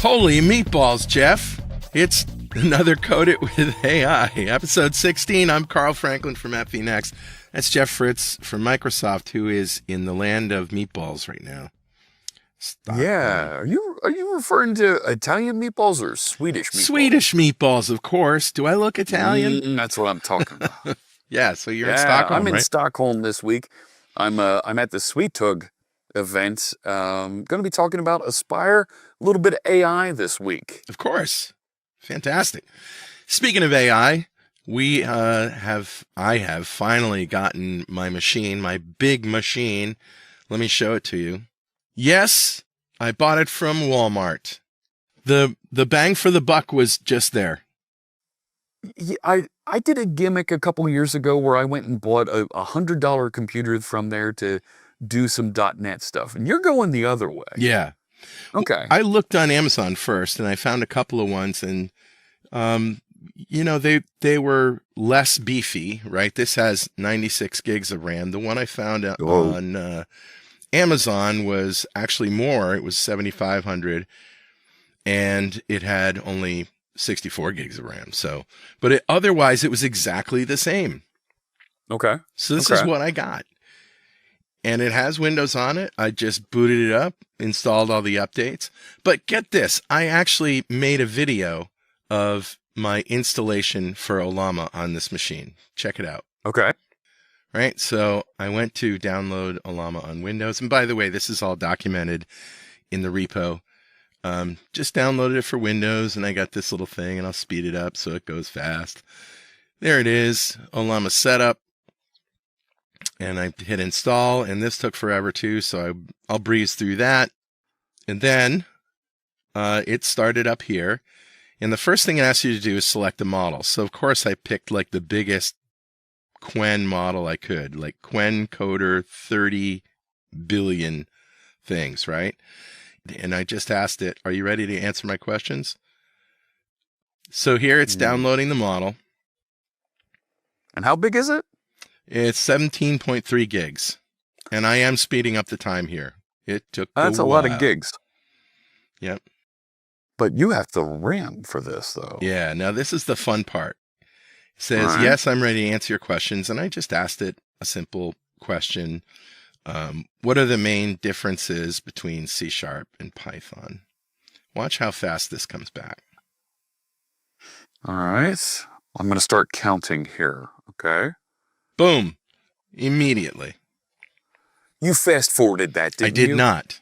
Holy meatballs, Jeff. It's another Code It with AI, episode 16. I'm Carl Franklin from AvnDataGenie. That's Jeff Fritz from Microsoft, who is in the land of meatballs right now. Yeah. Are you referring to Italian meatballs or Swedish meatballs? Swedish meatballs, of course. Do I look Italian? That's what I'm talking about. Yeah, so you're in Stockholm, I'm in right? Stockholm this week. I'm at the SweetTug event. Going to be talking about Aspire, a little bit of AI this week. Of course. Fantastic. Speaking of AI, I have finally gotten my machine, my big machine. Let me show it to you. Yes, I bought it from Walmart. The bang for the buck was just there. Yeah, I did a gimmick a couple years ago where I went and bought a $100 computer from there to do some .NET stuff, and you're going the other way. Yeah. Okay. I looked on Amazon first, and I found a couple of ones, and they were less beefy, right? This has 96 gigs of RAM. The one I found on Amazon was actually more. It was 7,500, and it had only 64 gigs of RAM. So, but otherwise, it was exactly the same. Okay. So this is what I got. And it has Windows on it. I just booted it up, installed all the updates. But get this, I actually made a video of my installation for Ollama on this machine. Check it out. Okay. Right, so I went to download Ollama on Windows. And by the way, this is all documented in the repo. Just downloaded it for Windows, and I got this little thing, and I'll speed it up so it goes fast. There it is, Ollama setup. And I hit install, and this took forever too, so I'll breeze through that. And then it started up here. And the first thing it asks you to do is select a model. So, of course, I picked like the biggest Quen model I could, like Quen Coder 30 billion things, right? And I just asked it, are you ready to answer my questions? So here it's downloading the model. And how big is it? It's 17.3 gigs. And I am speeding up the time here. It took That's a lot of gigs. Yep. But you have the RAM for this, though. Yeah. Now, this is the fun part. It says, yes, I'm ready to answer your questions. And I just asked it a simple question. What are the main differences between C# and Python? Watch how fast this comes back. All right. I'm going to start counting here. Okay. Boom. Immediately. You fast forwarded that, didn't you? I did not.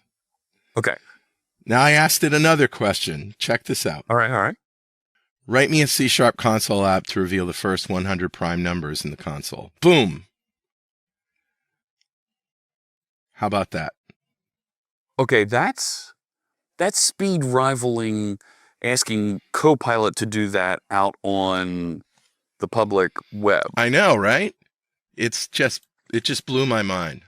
Okay. Now I asked it another question. Check this out. All right. Write me a C# console app to reveal the first 100 prime numbers in the console. Boom. How about that? Okay, that's speed rivaling asking Copilot to do that out on the public web. I know, right? It just blew my mind.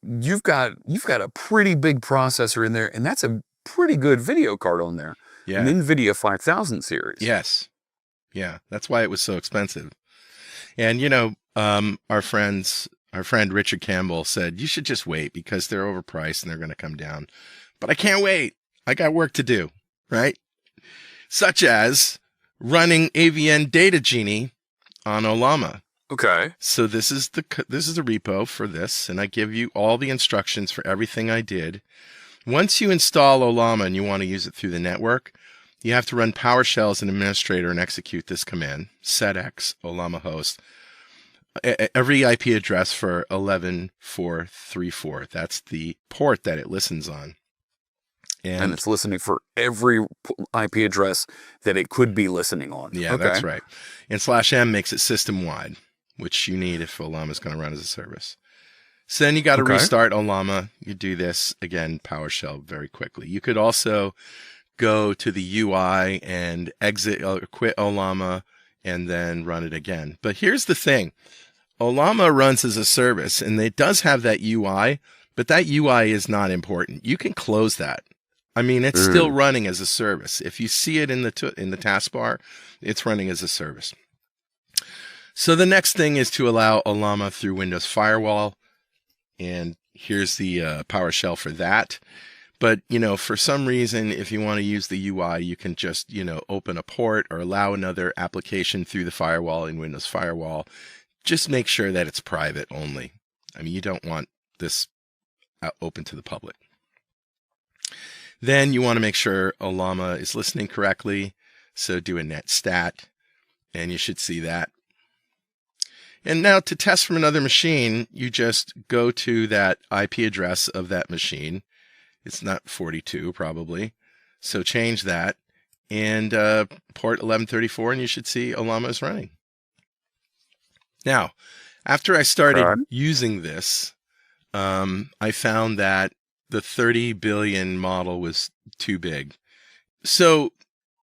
You've got a pretty big processor in there, and that's a pretty good video card on there. Yeah. An NVIDIA 5000 series. Yes. Yeah, that's why it was so expensive. And our friend Richard Campbell said you should just wait because they're overpriced and they're going to come down. But I can't wait. I got work to do, right? Such as running AvnDataGenie on Ollama. Okay. So this is the repo for this, and I give you all the instructions for everything I did. Once you install Ollama and you want to use it through the network, you have to run PowerShell as an administrator and execute this command, setx Ollama host. Every IP address for 11434. That's the port that it listens on. And it's listening for every IP address that it could be listening on. Yeah, okay. That's right. And /m makes it system-wide, which you need if Ollama is going to run as a service. So then you got to restart Ollama. You do this, again, PowerShell very quickly. You could also go to the UI and exit or quit Ollama and then run it again. But here's the thing. Ollama runs as a service, and it does have that UI, but that UI is not important. You can close that. I mean, it's still running as a service. If you see it in the taskbar, it's running as a service. So the next thing is to allow Ollama through Windows Firewall. And here's the PowerShell for that. But, for some reason, if you want to use the UI, you can just, open a port or allow another application through the firewall in Windows Firewall. Just make sure that it's private only. I mean, you don't want this open to the public. Then you want to make sure Ollama is listening correctly. So do a net stat, and you should see that. And now to test from another machine, you just go to that IP address of that machine. It's not 42 probably. So change that and port 1134, and you should see Ollama is running. Now, after I started using this, I found that the 30 billion model was too big. So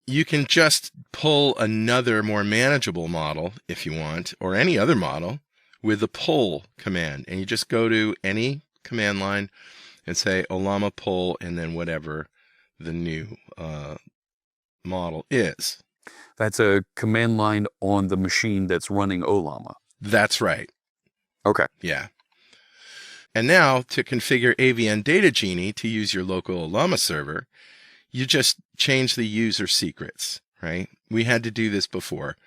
you can just pull another more manageable model if you want, or any other model with the pull command. And you just go to any command line and say Ollama pull and then whatever the new model is. That's a command line on the machine that's running Ollama. That's right. Okay. Yeah. And now to configure AvnDataGenie to use your local Ollama server, you just change the user secrets, right? We had to do this before.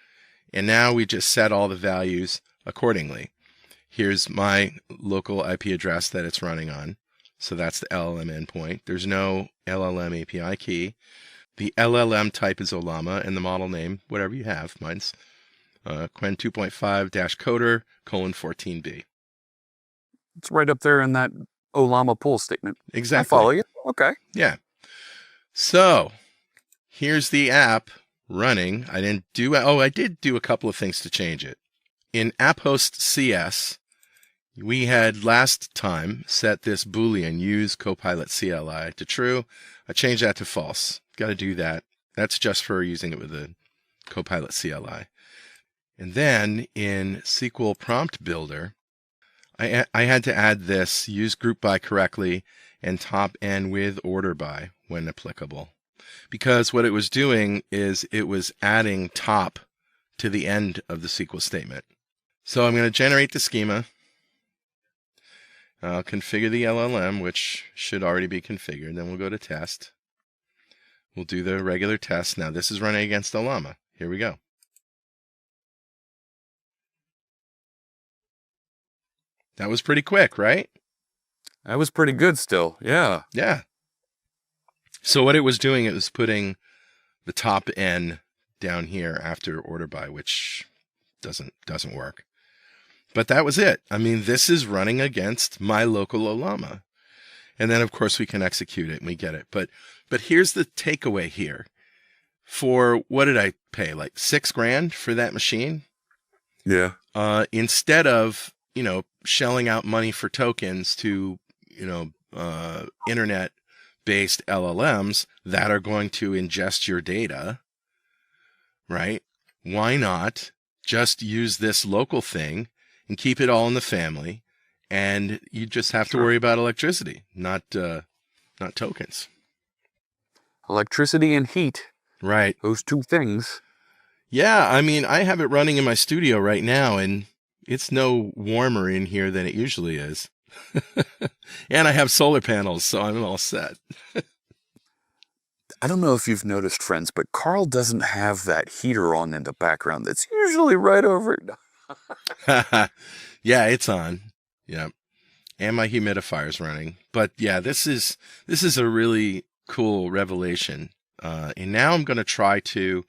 And now we just set all the values accordingly. Here's my local IP address that it's running on. So that's the LLM endpoint. There's no LLM API key. The LLM type is Ollama, and the model name, whatever you have. Mine's Quen 2.5-coder:14b. It's right up there in that Ollama pull statement. Exactly. I follow you. Okay. Yeah. So here's the app running. I did do a couple of things to change it. In app host CS, we had last time set this Boolean use Copilot CLI to true. I changed that to false. Got to do that. That's just for using it with the Copilot CLI. And then in SQL Prompt Builder, I had to add this use group by correctly and top n with order by when applicable. Because what it was doing is it was adding top to the end of the SQL statement. So I'm going to generate the schema. I'll configure the LLM, which should already be configured. Then we'll go to test. We'll do the regular test. Now this is running against Ollama. Here we go. That was pretty quick, right? That was pretty good still. Yeah. Yeah. So what it was doing, it was putting the top n down here after order by, which doesn't work. But that was it. I mean, this is running against my local Ollama. And then, of course, we can execute it and we get it. But here's the takeaway here. For what did I pay? Like $6,000 for that machine? Yeah. Instead of, shelling out money for tokens to, internet-based LLMs that are going to ingest your data, right? Why not just use this local thing and keep it all in the family, and you just have to worry about electricity, not tokens. Electricity and heat. Right. Those two things. Yeah, I mean, I have it running in my studio right now, and it's no warmer in here than it usually is. And I have solar panels, so I'm all set. I don't know if you've noticed, friends, but Carl doesn't have that heater on in the background. That's usually right over it. Yeah, it's on. Yeah. And my humidifier's running. But yeah, this is a really cool revelation. And now I'm going to try to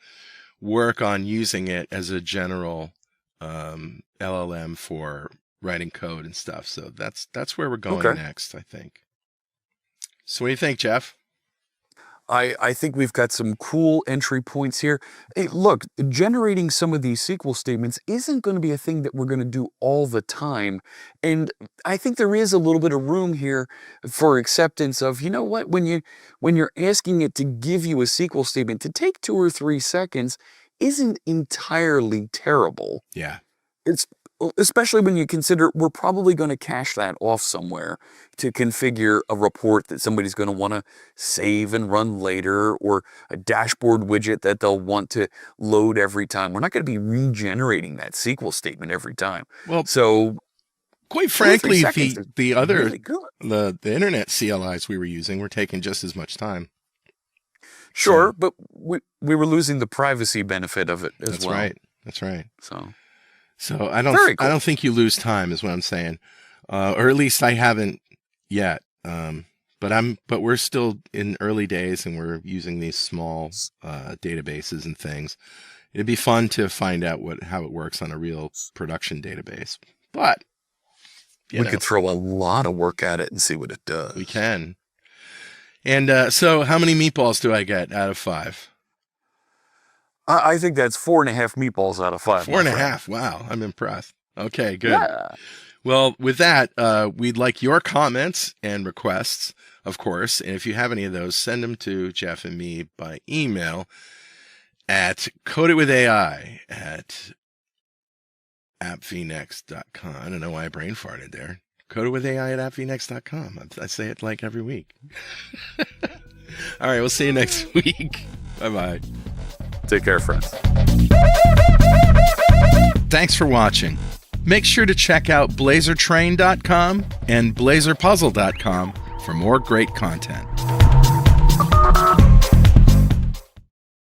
work on using it as a general LLM for writing code and stuff. So that's where we're going next, I think. So what do you think, Jeff? I think we've got some cool entry points here. Hey, look, generating some of these SQL statements isn't going to be a thing that we're going to do all the time. And I think there is a little bit of room here for acceptance of, you know what, when you're asking it to give you a SQL statement, to take 2 or 3 seconds isn't entirely terrible. Yeah. It's especially when you consider we're probably going to cache that off somewhere to configure a report that somebody's going to want to save and run later, or a dashboard widget that they'll want to load every time. We're not going to be regenerating that SQL statement every time. Well, so quite 2 or 3 frankly, seconds is the other really good. the internet CLIs we were using were taking just as much time. Sure, So, but we were losing the privacy benefit of it as that's well. right. That's right. So So very I cool. don't think you lose time, is what I'm saying, or at least I haven't yet. But we're still in early days, and we're using these small databases and things. It'd be fun to find out how it works on a real production database. But We could throw a lot of work at it and see what it does. we can. And so, how many meatballs do I get out of 5? I think that's 4.5 meatballs out of 5. 4.5. Wow, I'm impressed. Okay, good. Yeah. Well, with that, we'd like your comments and requests, of course. And if you have any of those, send them to Jeff and me by email at codedwithai@appvnext.com. I don't know why I brain farted there. codedwithai@appvnext.com. I say it like every week. All right, we'll see you next week. Bye-bye. Take care, friends. Thanks for watching. Make sure to check out blazertrain.com and blazerpuzzle.com for more great content.